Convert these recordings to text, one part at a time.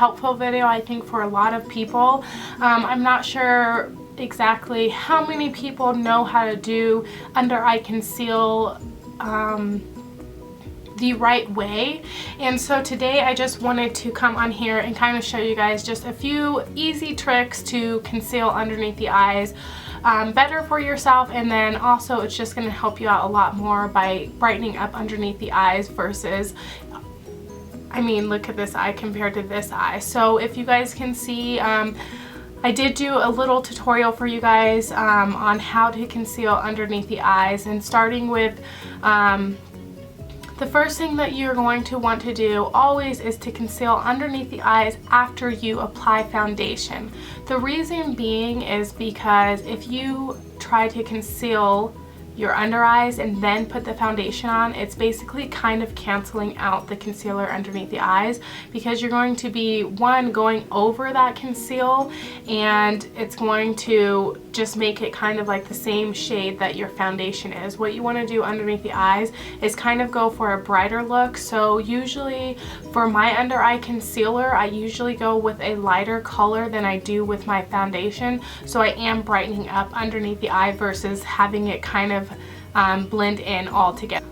helpful video, I think, for a lot of people. I'm not sure exactly how many people know how to do under eye conceal the right way, and so today I just wanted to come on here and kind of show you guys just a few easy tricks to conceal underneath the eyes better for yourself, and then also it's just going to help you out a lot more by brightening up underneath the eyes versus, I mean, look at this eye compared to this eye. So if you guys can see, I did do a little tutorial for you guys on how to conceal underneath the eyes, and starting with the first thing that you're going to want to do always is to conceal underneath the eyes after you apply foundation. The reason being is because if you try to conceal your under eyes and then put the foundation on, it's basically kind of canceling out the concealer underneath the eyes, because you're going to be, one, going over that conceal, and it's going to just make it kind of like the same shade that your foundation is. What you want to do underneath the eyes is kind of go for a brighter look. So usually for my under eye concealer, I usually go with a lighter color than I do with my foundation, so I am brightening up underneath the eye versus having it kind of blend in all together.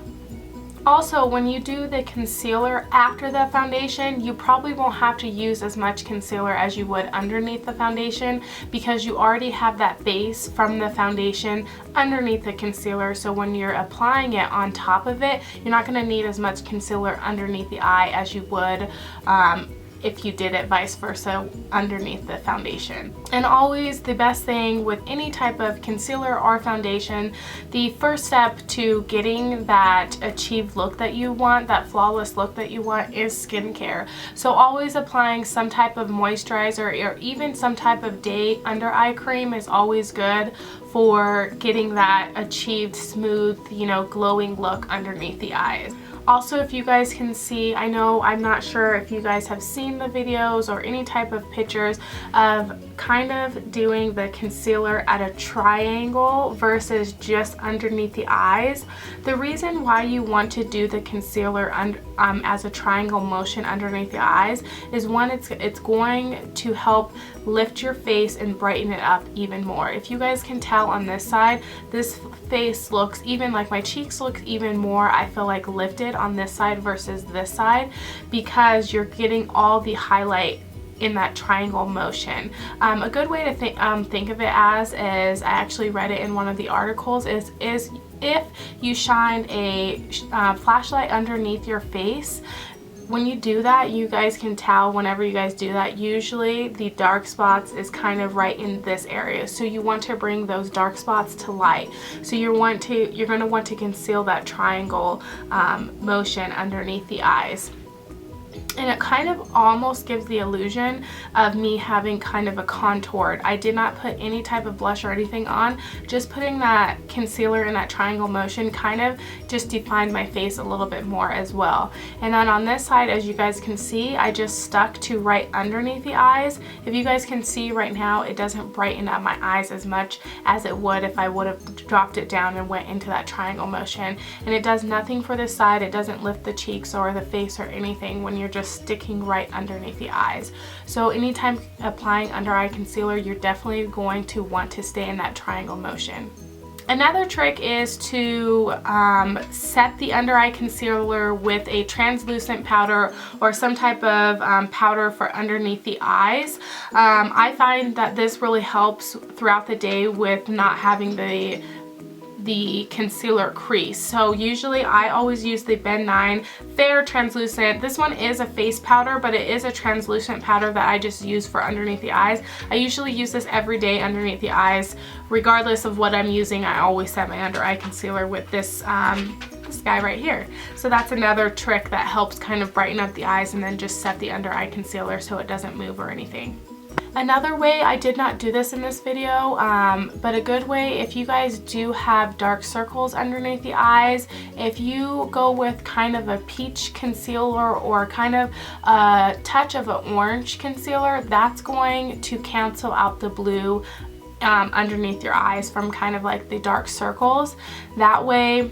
Also, when you do the concealer after the foundation, you probably won't have to use as much concealer as you would underneath the foundation, because you already have that base from the foundation underneath the concealer. So when you're applying it on top of it, you're not going to need as much concealer underneath the eye as you would if you did it vice versa underneath the foundation. And always the best thing with any type of concealer or foundation, the first step to getting that achieved look that you want, that flawless look that you want, is skincare. So always applying some type of moisturizer or even some type of day under eye cream is always good for getting that achieved smooth, you know, glowing look underneath the eyes. Also, if you guys can see, I know, I'm not sure if you guys have seen the videos or any type of pictures of kind of doing the concealer at a triangle versus just underneath the eyes. The reason why you want to do the concealer as a triangle motion underneath the eyes is, one, it's going to help lift your face and brighten it up even more. If you guys can tell on this side, this face looks, even like my cheeks look even more, I feel like, lifted on this side versus this side, because you're getting all the highlight in that triangle motion. A good way to think of it as is, I actually read it in one of the articles, is if you shine a flashlight underneath your face, when you do that, you guys can tell whenever you guys do that, usually the dark spots is kind of right in this area. So you want to bring those dark spots to light. So you're going to want to conceal that triangle motion underneath the eyes. And it kind of almost gives the illusion of me having kind of a contoured. I did not put any type of blush or anything on. Just putting that concealer in that triangle motion kind of just defined my face a little bit more as well. And then on this side, as you guys can see, I just stuck to right underneath the eyes. If you guys can see right now, it doesn't brighten up my eyes as much as it would if I would have dropped it down and went into that triangle motion. And it does nothing for this side. It doesn't lift the cheeks or the face or anything when you're just sticking right underneath the eyes. So anytime applying under eye concealer, you're definitely going to want to stay in that triangle motion. Another trick is to set the under eye concealer with a translucent powder or some type of powder for underneath the eyes. I find that this really helps throughout the day with not having the concealer crease. So usually I always use the Ben 9 Fair Translucent. This one is a face powder, but it is a translucent powder that I just use for underneath the eyes. I usually use this every day underneath the eyes. Regardless of what I'm using, I always set my under eye concealer with this guy right here. So that's another trick that helps kind of brighten up the eyes, and then just set the under eye concealer so it doesn't move or anything. Another way, I did not do this in this video, but a good way, if you guys do have dark circles underneath the eyes, if you go with kind of a peach concealer or kind of a touch of an orange concealer, that's going to cancel out the blue underneath your eyes from kind of like the dark circles. That way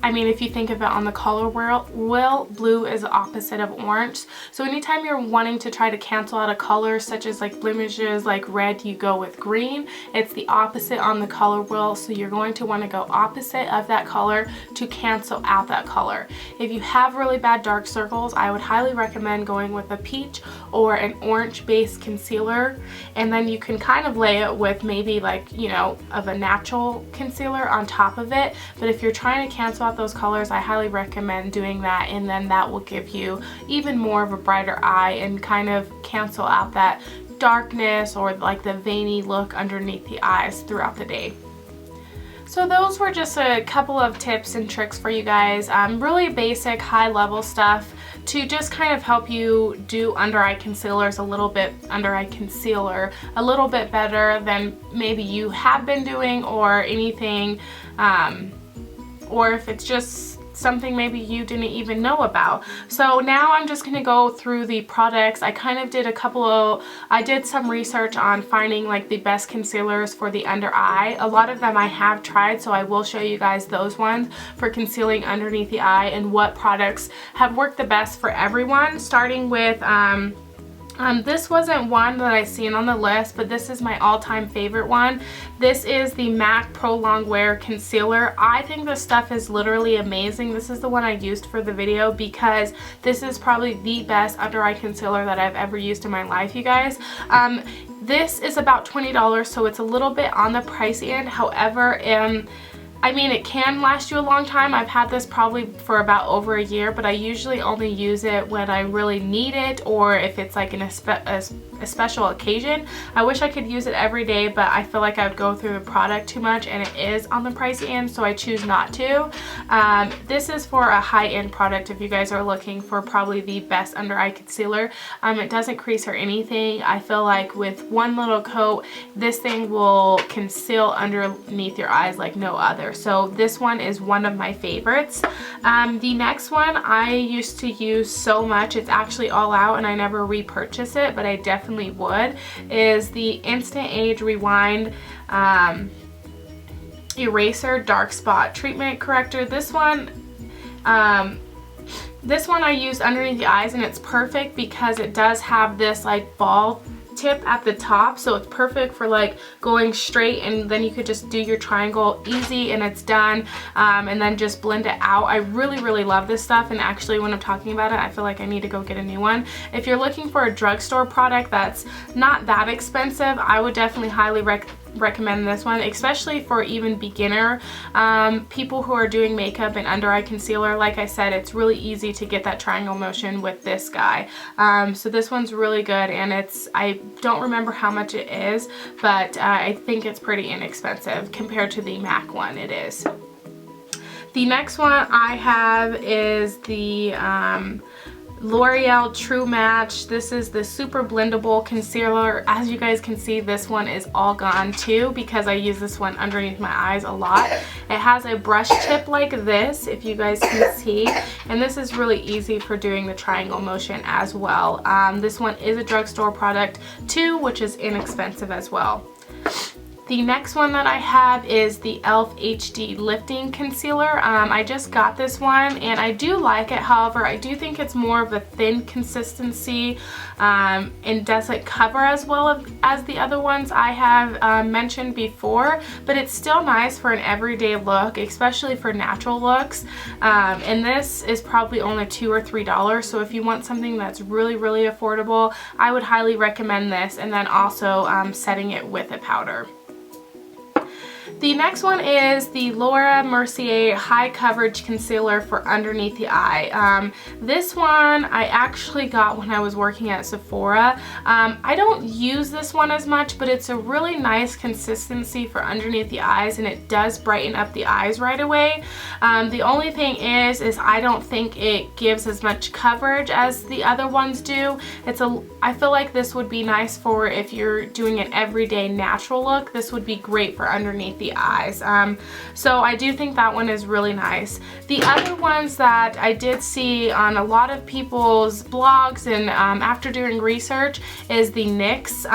I mean, if you think of it on the color wheel, blue is the opposite of orange. So anytime you're wanting to try to cancel out a color, such as like blemishes, like red, you go with green. It's the opposite on the color wheel, so you're going to want to go opposite of that color to cancel out that color. If you have really bad dark circles, I would highly recommend going with a peach or an orange based concealer, and then you can kind of lay it with maybe like, you know, of a natural concealer on top of it. But if you're trying to cancel out those colors, I highly recommend doing that, and then that will give you even more of a brighter eye and kind of cancel out that darkness or like the veiny look underneath the eyes throughout the day. So those were just a couple of tips and tricks for you guys, really basic high level stuff to just kind of help you do under eye concealers a little bit better than maybe you have been doing, or anything, or if it's just something maybe you didn't even know about. So now I'm just going to go through the products. I kind of did I did some research on finding like the best concealers for the under eye. A lot of them I have tried, so I will show you guys those ones for concealing underneath the eye and what products have worked the best for everyone, starting with this wasn't one that I seen on the list, but this is my all-time favorite one. This is the MAC Pro Longwear Concealer. I think this stuff is literally amazing. This is the one I used for the video because this is probably the best under eye concealer that I've ever used in my life, you guys. This is about $20, so it's a little bit on the pricey end. However, I mean, it can last you a long time. I've had this probably for about over a year, but I usually only use it when I really need it, or if it's like a special occasion. I wish I could use it every day, but I feel like I would go through the product too much, and it is on the pricey end, so I choose not to. This is for a high-end product if you guys are looking for probably the best under eye concealer. It doesn't crease or anything. I feel like with one little coat, this thing will conceal underneath your eyes like no other. So this one is one of my favorites. The next one I used to use so much, it's actually all out and I never repurchase it, but I definitely would, is the Instant Age Rewind Eraser Dark Spot Treatment Corrector. This one I use underneath the eyes, and it's perfect because it does have this like ball tip at the top, so it's perfect for like going straight, and then you could just do your triangle easy and it's done, and then just blend it out. I really love this stuff, and actually when I'm talking about it, I feel like I need to go get a new one. If you're looking for a drugstore product that's not that expensive, I would definitely highly recommend this one, especially for even beginner people who are doing makeup and under eye concealer. Like I said, it's really easy to get that triangle motion with this guy. So this one's really good, and I don't remember how much it is, but I think it's pretty inexpensive compared to the MAC one. It is. The next one I have is the L'Oreal True Match. This is the super blendable concealer. As you guys can see, this one is all gone too because I use this one underneath my eyes a lot. It has a brush tip like this, if you guys can see, and this is really easy for doing the triangle motion as well. This one is a drugstore product too, which is inexpensive as well. The next one that I have is the E.L.F. HD Lifting Concealer. I just got this one and I do like it. However, I do think it's more of a thin consistency and doesn't cover as well as the other ones I have mentioned before, but it's still nice for an everyday look, especially for natural looks. And this is probably only $2 or $3, so if you want something that's really affordable, I would highly recommend this, and then also setting it with a powder. The next one is the Laura Mercier High Coverage Concealer for underneath the eye. This one I actually got when I was working at Sephora. I don't use this one as much, but it's a really nice consistency for underneath the eyes, and it does brighten up the eyes right away. The only thing is I don't think it gives as much coverage as the other ones do. I feel like this would be nice for if you're doing an everyday natural look. This would be great for underneath the eyes. So I do think that one is really nice. The other ones that I did see on a lot of people's blogs and after doing research is the NYX.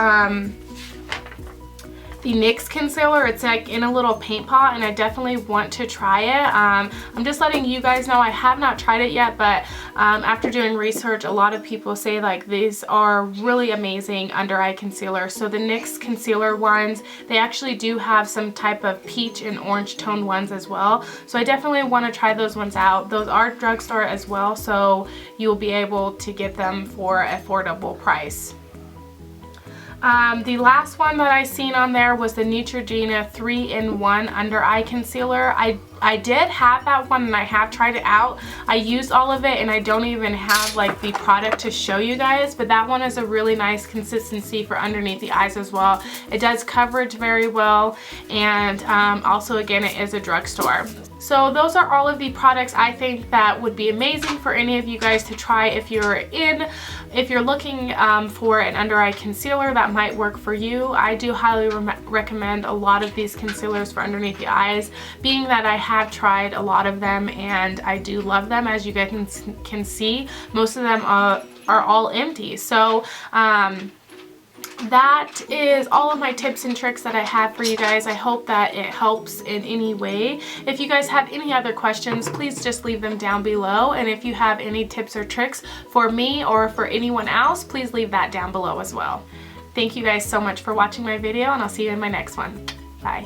the NYX Concealer. It's like in a little paint pot, and I definitely want to try it. I'm just letting you guys know I have not tried it yet, but after doing research, a lot of people say like these are really amazing under eye concealer. So the NYX Concealer ones, they actually do have some type of peach and orange tone ones as well. So I definitely want to try those ones out. Those are drugstore as well, so you'll be able to get them for an affordable price. The last one that I seen on there was the Neutrogena 3-in-1 Under Eye Concealer. I did have that one and I have tried it out. I used all of it and I don't even have like the product to show you guys, but that one is a really nice consistency for underneath the eyes as well. It does coverage very well, and also again, it is a drugstore. So those are all of the products I think that would be amazing for any of you guys to try if you're looking for an under eye concealer that might work for you. I do highly recommend a lot of these concealers for underneath the eyes, being that I have tried a lot of them and I do love them. As you guys can see, most of them are all empty. So that is all of my tips and tricks that I have for you guys. I hope that it helps in any way. If you guys have any other questions, please just leave them down below. And if you have any tips or tricks for me or for anyone else, please leave that down below as well. Thank you guys so much for watching my video, and I'll see you in my next one. Bye.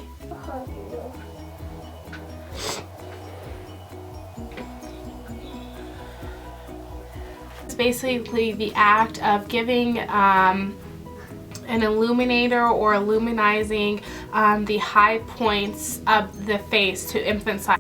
It's basically the act of giving an illuminator or illuminizing the high points of the face to emphasize